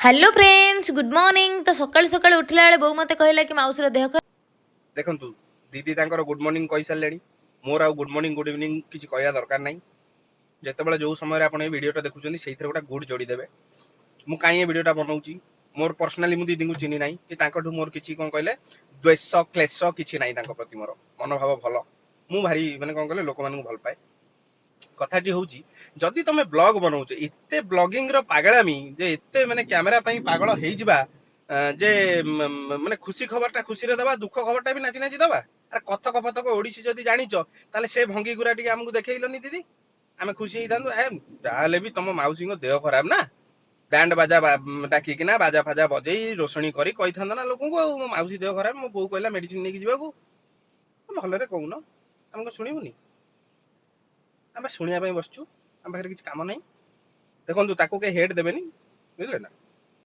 Hello friends good morning. तो सकाल सकाल उठला बेले बो मते कहला कि माउसी रो देह देखंतु दीदी तांकर गुड मॉर्निंग कहि सारलेनी। मोर आ गुड मॉर्निंग गुड इवनिंग किछि कहया दरकार नाही। जेतेबेले जो समय आपण ए वीडियोटा देखुचंदी सेइथरे गोटा गुड जोड़ी देबे। मु काई ए वीडियोटा बनाउची मोर पर्सनली मु दीदी को चिनी नाही कि तांकठु मोर किछि कोन कहले द्वेष क्लेश किछि नाही। तांको प्रति मोर मनोभाव भलो। मु भारी माने कोन कहले लोक मानू भल पाए। कथाटी होउची जदि तमे ब्लॉग बनाउछ एते ब्लॉगिंग रो पागलामी जे एते माने कैमरा पई पागल हेइ जिबा जे माने खुशी खबरटा खुशी रे दबा दुख खबरटा भी नाची नाची दबा। अरे कथक फथक ओडिसी जदि जानिछ ताले से भंगी गुरा टिके हमकु देखैलनी दीदी आमे खुशी हेइतांदु। ए जाले भी तम माउसी को देह खराब ना बैंड बाजा डाकी किना बाजा फाजा बजेई रोशनी करी कहिथांद ना लोकन को मो माउसी देह खराब मो बो कहला मेडिसिन नेकी जिबाकू भलरे कहून हमको सुनिबुनी। आमे सुनिया पई बसछु हम पाखरे किछ काम नाही। देखंतु ताको के हेड देबेनी बुझले ना।